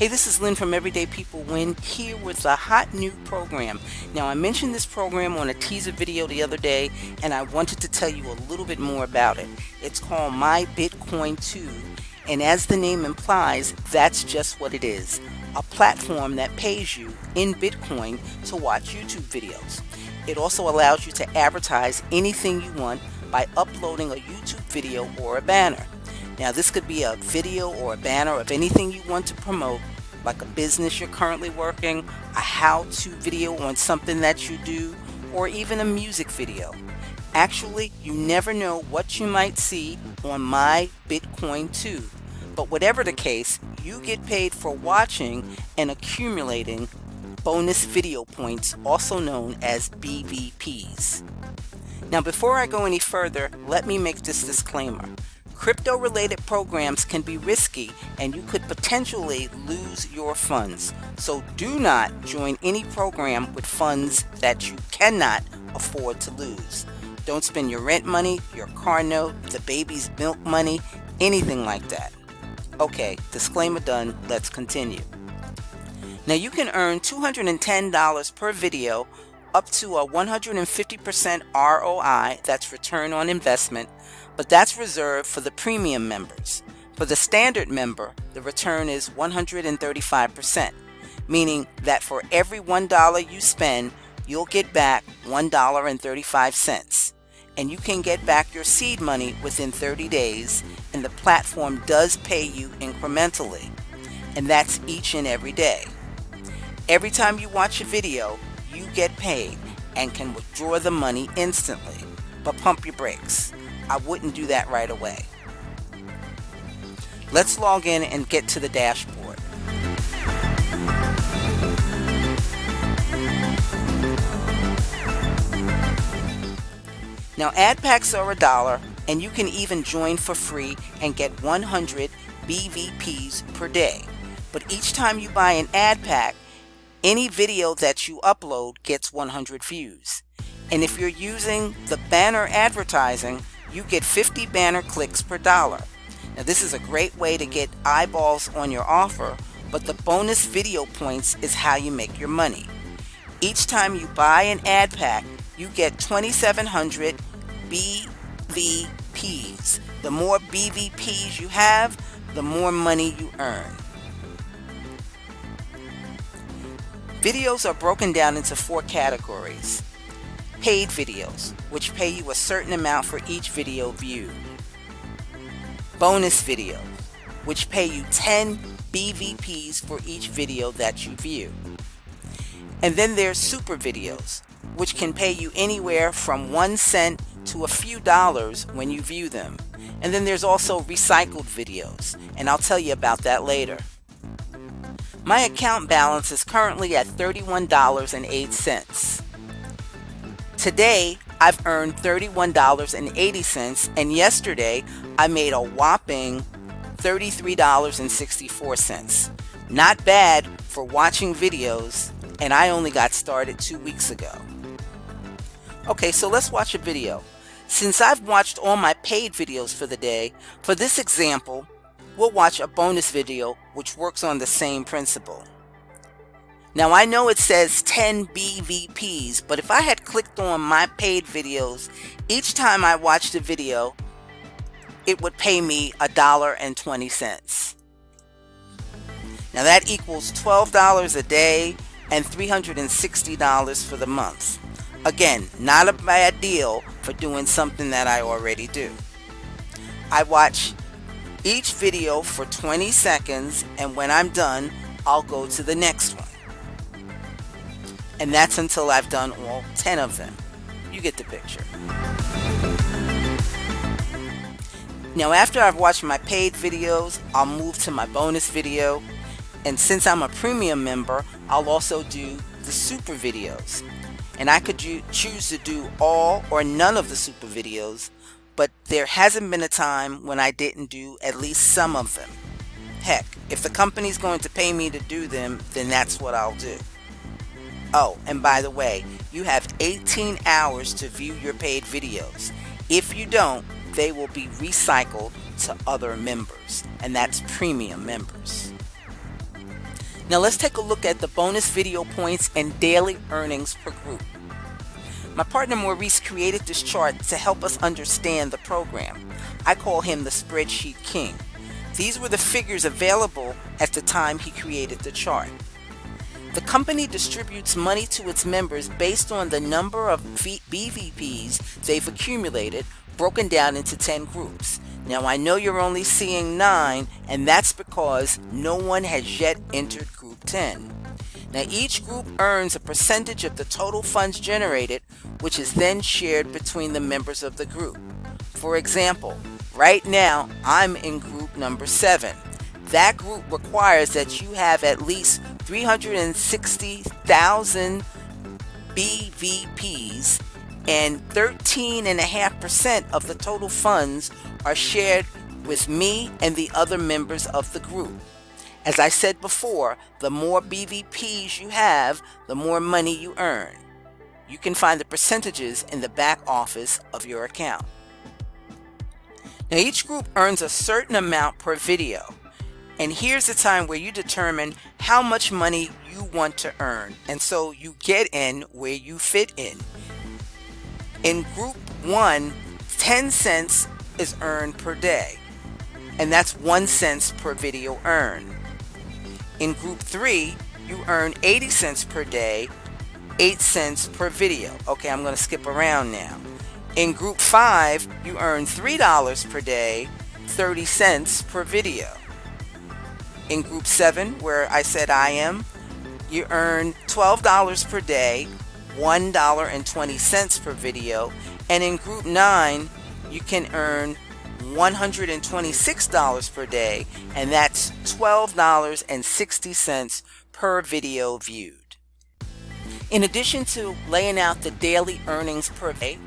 Hey, this is Lynn from Everyday People Win, here with a hot new program. Now, I mentioned this program on a teaser video the other day, and I wanted to tell you a little bit more about it. It's called My Bitcoin 2, and as the name implies, that's just what it is. A platform that pays you in Bitcoin to watch YouTube videos. It also allows you to advertise anything you want by uploading a YouTube video or a banner. Now, this could be a video or a banner of anything you want to promote, like a business you're currently working, a how-to video on something that you do, or even a music video. Actually, you never know what you might see on My Bitcoin 2. But whatever the case, you get paid for watching and accumulating bonus video points, also known as BVPs. Now, before I go any further, let me make this disclaimer. Crypto-related programs can be risky and you could potentially lose your funds. So do not join any program with funds that you cannot afford to lose. Don't spend your rent money, your car note, the baby's milk money, anything like that. Okay, disclaimer done, let's continue. Now you can earn $210 per video, up to a 150% ROI, that's return on investment, but that's reserved for the premium members. For the standard member, the return is 135%, meaning that for every $1 you spend, you'll get back $1.35. And you can get back your seed money within 30 days, and the platform does pay you incrementally. And that's each and every day. Every time you watch a video, you get paid and can withdraw the money instantly. But pump your brakes. I wouldn't do that right away. Let's log in and get to the dashboard. Now, ad packs are $1, and you can even join for free and get 100 BVPs per day. But each time you buy an ad pack, any video that you upload gets 100 views. And if you're using the banner advertising, you get 50 banner clicks per dollar. Now, this is a great way to get eyeballs on your offer, but the bonus video points is how you make your money. Each time you buy an ad pack, you get 2,700 BVPs. The more BVPs you have, the more money you earn. Videos are broken down into 4 categories. Paid videos, which pay you a certain amount for each video viewed. Bonus videos, which pay you 10 BVPs for each video that you view. And then there's super videos, which can pay you anywhere from 1 cent to a few dollars when you view them. And then there's also recycled videos, and I'll tell you about that later. My account balance is currently at $31.08. Today, I've earned $31.80, and yesterday, I made a whopping $33.64. Not bad for watching videos, and I only got started 2 weeks ago. Okay, so let's watch a video. Since I've watched all my paid videos for the day, for this example, we'll watch a bonus video which works on the same principle. Now, I know it says 10 BVPs, but if I had clicked on my paid videos, each time I watched a video, it would pay me $1.20. Now, that equals $12 a day and $360 for the month. Again, not a bad deal for doing something that I already do. I watch each video for 20 seconds, and when I'm done, I'll go to the next one. And that's until I've done all 10 of them. You get the picture. Now, after I've watched my paid videos, I'll move to my bonus video. And since I'm a premium member, I'll also do the super videos. And I could choose to do all or none of the super videos, but there hasn't been a time when I didn't do at least some of them. Heck, if the company's going to pay me to do them, then that's what I'll do. Oh, and by the way, you have 18 hours to view your paid videos. If you don't, they will be recycled to other members, and that's premium members. Now let's take a look at the bonus video points and daily earnings per group. My partner Maurice created this chart to help us understand the program. I call him the spreadsheet king. These were the figures available at the time he created the chart. The company distributes money to its members based on the number of BVPs they've accumulated, broken down into 10 groups. Now I know you're only seeing 9, and that's because no one has yet entered group 10. Now each group earns a percentage of the total funds generated, which is then shared between the members of the group. For example, right now I'm in group number 7. That group requires that you have at least 360,000 BVPs, and 13.5% of the total funds are shared with me and the other members of the group. As I said before, the more BVPs you have, the more money you earn. You can find the percentages in the back office of your account. Now each group earns a certain amount per video. And here's the time where you determine how much money you want to earn. And so you get in where you fit in. In group 1, 10 cents is earned per day. And that's 1 cent per video earned. In group 3, you earn 80 cents per day, 8 cents per video. Okay, I'm going to skip around now. In group 5, you earn $3 per day, 30 cents per video. In group 7, where I said I am, you earn $12 per day, $1.20 per video. And in group 9, you can earn $126 per day, and that's $12.60 per video viewed. In addition to laying out the daily earnings per day,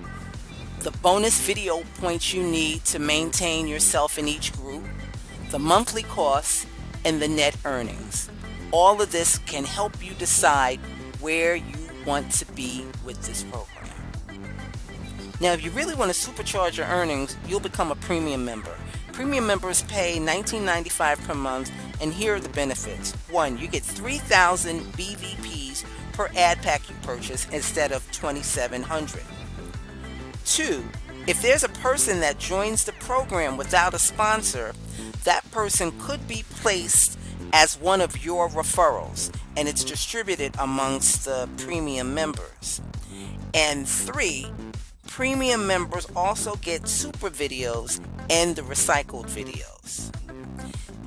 the bonus video points you need to maintain yourself in each group, the monthly costs, and the net earnings. All of this can help you decide where you want to be with this program. Now, if you really want to supercharge your earnings, you'll become a premium member. Premium members pay $19.95 per month, and here are the benefits. 1, you get 3,000 BVPs per ad pack you purchase instead of 2,700. 2, if there's a person that joins the program without a sponsor, that person could be placed as one of your referrals, and it's distributed amongst the premium members. And 3, premium members also get super videos and the recycled videos.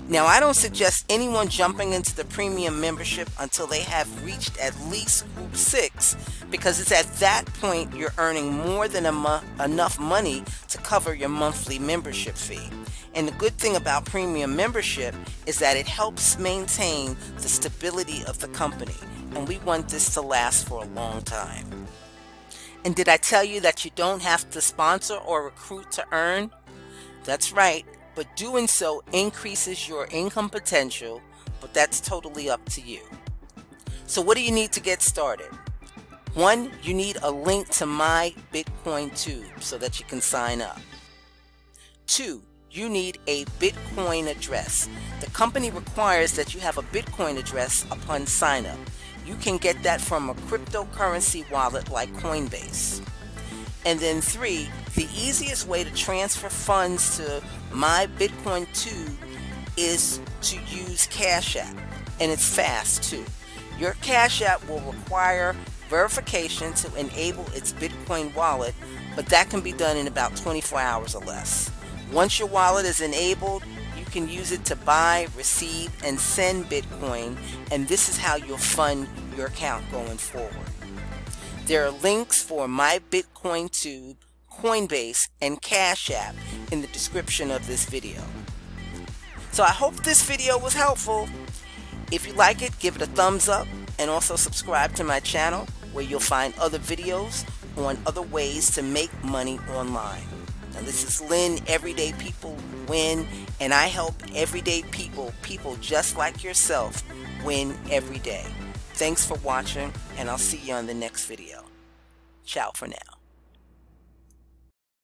Now, I don't suggest anyone jumping into the premium membership until they have reached at least group 6, because it's at that point you're earning more than enough money to cover your monthly membership fee. And the good thing about premium membership is that it helps maintain the stability of the company, and we want this to last for a long time. And did I tell you that you don't have to sponsor or recruit to earn? That's right, but doing so increases your income potential, but that's totally up to you. So what do you need to get started? 1, you need a link to my Bitcoin Tube so that you can sign up. 2, you need a Bitcoin address. The company requires that you have a Bitcoin address upon sign up. You can get that from a cryptocurrency wallet like Coinbase. And then 3, the easiest way to transfer funds to my Bitcoin Tube is to use Cash App, and it's fast too. Your Cash App will require verification to enable its Bitcoin wallet, but that can be done in about 24 hours or less. Once your wallet is enabled, you can use it to buy, receive, and send Bitcoin, and this is how you'll fund your account going forward. There are links for my Bitcoin Tube, Coinbase, and Cash App in the description of this video. So I hope this video was helpful. If you like it, give it a thumbs up, and also subscribe to my channel where you'll find other videos on other ways to make money online. Now, this is Lynn, Everyday People Win, and I help everyday people just like yourself, win every day. Thanks for watching, and I'll see you on the next video. Ciao for now.